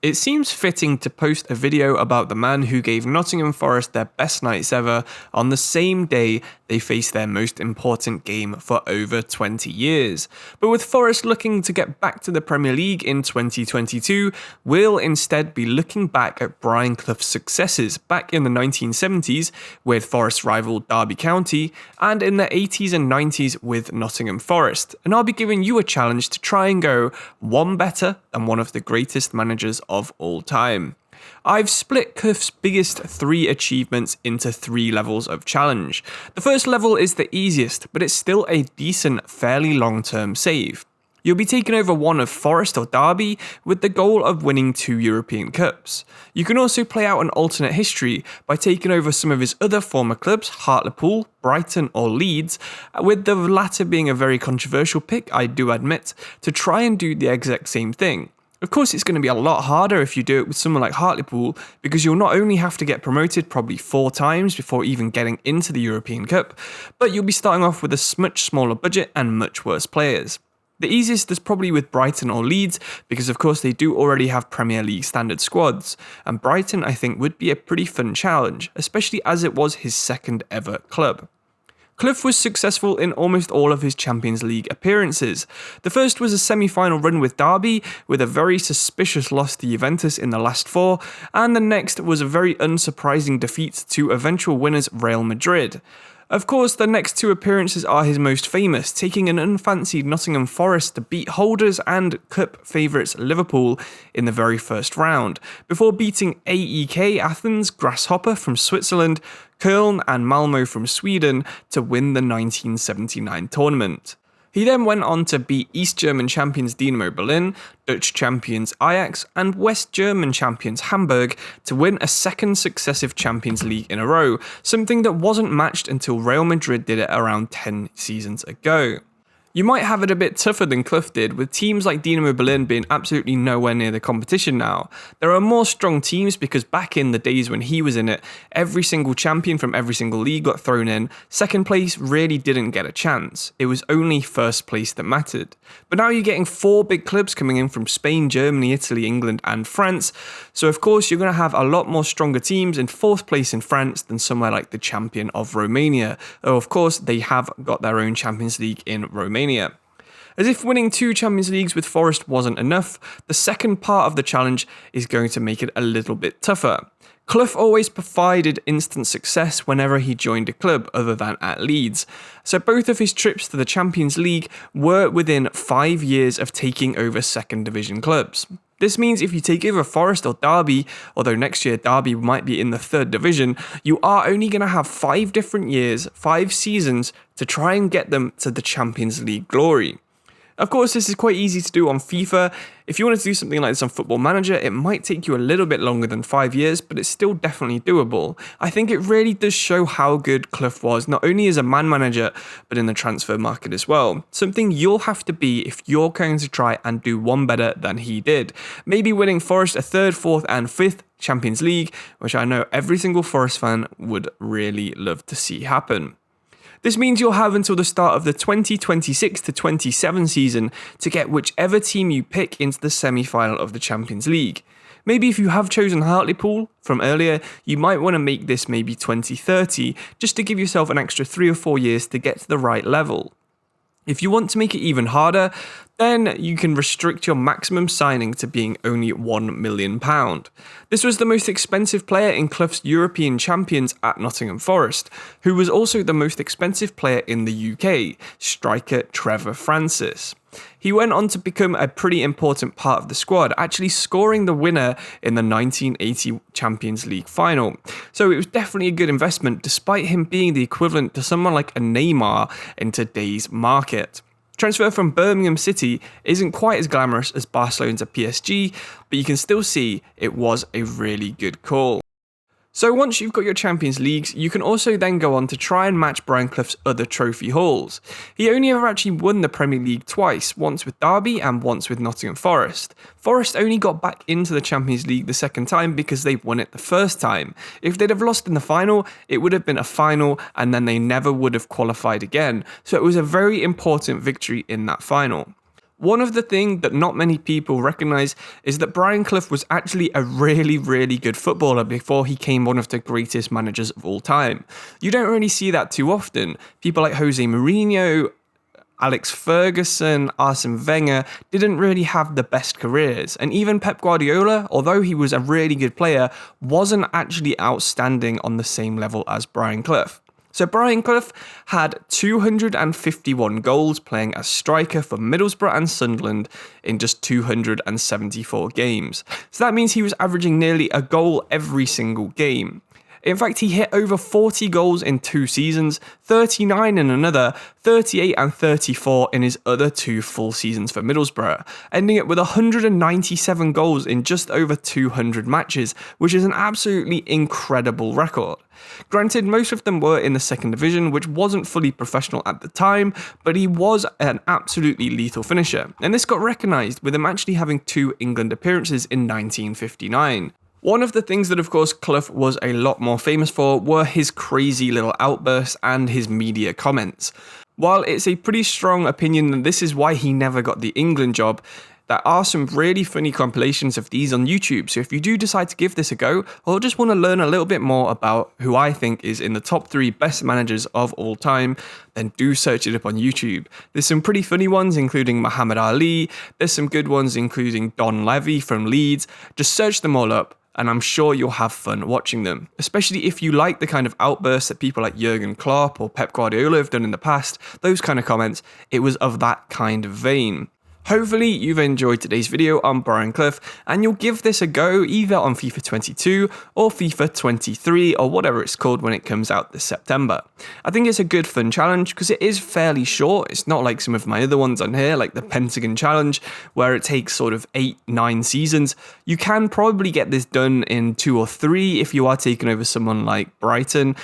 It seems fitting to post a video about the man who gave Nottingham Forest their best nights ever on the same day they faced their most important game for over 20 years. But with Forest looking to get back to the Premier League in 2022, we'll instead be looking back at Brian Clough's successes back in the 1970s with Forest rival Derby County and in the 80s and 90s with Nottingham Forest. And I'll be giving you a challenge to try and go one better than one of the greatest managers of all time. I've split Clough's biggest 3 achievements into 3 levels of challenge. The first level is the easiest, but it's still a decent, fairly long-term save. You'll be taking over one of Forest or Derby with the goal of winning 2 European Cups. You can also play out an alternate history by taking over some of his other former clubs, Hartlepool, Brighton or Leeds, with the latter being a very controversial pick, I do admit, to try and do the exact same thing. Of course, it's going to be a lot harder if you do it with someone like Hartlepool, because you'll not only have to get promoted probably 4 times before even getting into the European Cup, but you'll be starting off with a much smaller budget and much worse players. The easiest is probably with Brighton or Leeds, because of course they do already have Premier League standard squads, and Brighton I think would be a pretty fun challenge, especially as it was his second ever club. Clough was successful in almost all of his Champions League appearances. The first was a semi-final run with Derby, with a very suspicious loss to Juventus in the last 4, and the next was a very unsurprising defeat to eventual winners Real Madrid. Of course, the next 2 appearances are his most famous, taking an unfancied Nottingham Forest to beat holders and cup favourites Liverpool in the very first round, before beating AEK Athens, Grasshopper from Switzerland, Köln and Malmö from Sweden to win the 1979 tournament. He then went on to beat East German champions Dynamo Berlin, Dutch champions Ajax, and West German champions Hamburg to win a second successive Champions League in a row, something that wasn't matched until Real Madrid did it around 10 seasons ago. You might have it a bit tougher than Clough did, with teams like Dynamo Berlin being absolutely nowhere near the competition now. There are more strong teams because back in the days when he was in it, every single champion from every single league got thrown in. Second place really didn't get a chance. It was only first place that mattered. But now you're getting 4 big clubs coming in from Spain, Germany, Italy, England and France. So of course you're going to have a lot more stronger teams in 4th place in France than somewhere like the champion of Romania. Though of course they have got their own Champions League in Romania. As if winning 2 Champions Leagues with Forest wasn't enough, the second part of the challenge is going to make it a little bit tougher. Clough always provided instant success whenever he joined a club other than at Leeds, so both of his trips to the Champions League were within 5 years of taking over 2nd division clubs. This means if you take over Forest or Derby, although next year Derby might be in the 3rd division, you are only going to have 5 different years, 5 seasons to try and get them to the Champions League glory. Of course, this is quite easy to do on FIFA. If you wanted to do something like this on Football Manager, it might take you a little bit longer than 5 years, but it's still definitely doable. I think it really does show how good Clough was, not only as a man manager, but in the transfer market as well. Something you'll have to be if you're going to try and do one better than he did. Maybe winning Forest a 3rd, 4th and 5th Champions League, which I know every single Forest fan would really love to see happen. This means you'll have until the start of the 2026 to 27 season to get whichever team you pick into the semi-final of the Champions League. Maybe if you have chosen Hartlepool from earlier, you might want to make this maybe 2030, just to give yourself an extra 3 or 4 years to get to the right level. If you want to make it even harder, then you can restrict your maximum signing to being only £1 million. This was the most expensive player in Clough's European champions at Nottingham Forest, who was also the most expensive player in the UK, striker Trevor Francis. He went on to become a pretty important part of the squad, actually scoring the winner in the 1980 Champions League final. So it was definitely a good investment, despite him being the equivalent to someone like a Neymar in today's market. Transfer from Birmingham City isn't quite as glamorous as Barcelona to PSG, but you can still see it was a really good call. So once you've got your Champions Leagues, you can also then go on to try and match Brian Clough's other trophy hauls. He only ever actually won the Premier League twice, once with Derby and once with Nottingham Forest. Forest only got back into the Champions League the second time because they won it the first time. If they'd have lost in the final, it would have been a final and then they never would have qualified again. So it was a very important victory in that final. One of the things that not many people recognise is that Brian Clough was actually a really, really good footballer before he became one of the greatest managers of all time. You don't really see that too often. People like Jose Mourinho, Alex Ferguson, Arsene Wenger didn't really have the best careers. And even Pep Guardiola, although he was a really good player, wasn't actually outstanding on the same level as Brian Clough. So Brian Clough had 251 goals playing as striker for Middlesbrough and Sunderland in just 274 games. So that means he was averaging nearly a goal every single game. In fact, he hit over 40 goals in 2 seasons, 39 in another, 38 and 34 in his other 2 full seasons for Middlesbrough, ending up with 197 goals in just over 200 matches, which is an absolutely incredible record. Granted, most of them were in the second division, which wasn't fully professional at the time, but he was an absolutely lethal finisher, and this got recognised with him actually having 2 England appearances in 1959. One of the things that, of course, Clough was a lot more famous for were his crazy little outbursts and his media comments. While it's a pretty strong opinion that this is why he never got the England job, there are some really funny compilations of these on YouTube, so if you do decide to give this a go, or just want to learn a little bit more about who I think is in the top 3 best managers of all time, then do search it up on YouTube. There's some pretty funny ones, including Muhammad Ali, there's some good ones, including Don Levy from Leeds. Just search them all up, and I'm sure you'll have fun watching them, especially if you like the kind of outbursts that people like Jurgen Klopp or Pep Guardiola have done in the past, those kind of comments. It was of that kind of vein. Hopefully you've enjoyed today's video on Brian Clough, and you'll give this a go either on FIFA 22 or FIFA 23 or whatever it's called when it comes out this September. I think it's a good fun challenge because it is fairly short. It's not like some of my other ones on here, like the Pentagon Challenge, where it takes sort of 8-9 seasons. You can probably get this done in 2 or 3 if you are taking over someone like Brighton.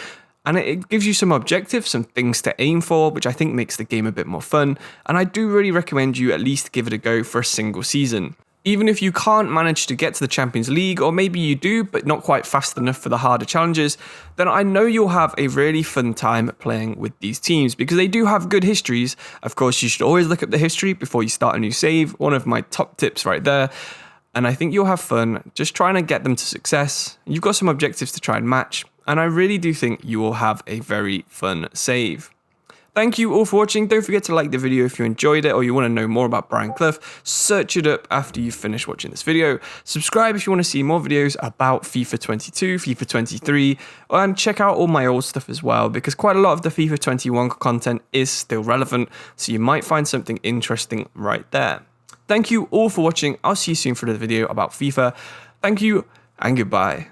And it gives you some objectives, some things to aim for, which I think makes the game a bit more fun. And I do really recommend you at least give it a go for a single season. Even if you can't manage to get to the Champions League, or maybe you do, but not quite fast enough for the harder challenges, then I know you'll have a really fun time playing with these teams because they do have good histories. Of course, you should always look up the history before you start a new save. One of my top tips right there. And I think you'll have fun just trying to get them to success. You've got some objectives to try and match. And I really do think you will have a very fun save. Thank you all for watching. Don't forget to like the video if you enjoyed it or you want to know more about Brian Clough. Search it up after you've finished watching this video. Subscribe if you want to see more videos about FIFA 22, FIFA 23, and check out all my old stuff as well because quite a lot of the FIFA 21 content is still relevant, so you might find something interesting right there. Thank you all for watching. I'll see you soon for another video about FIFA. Thank you and goodbye.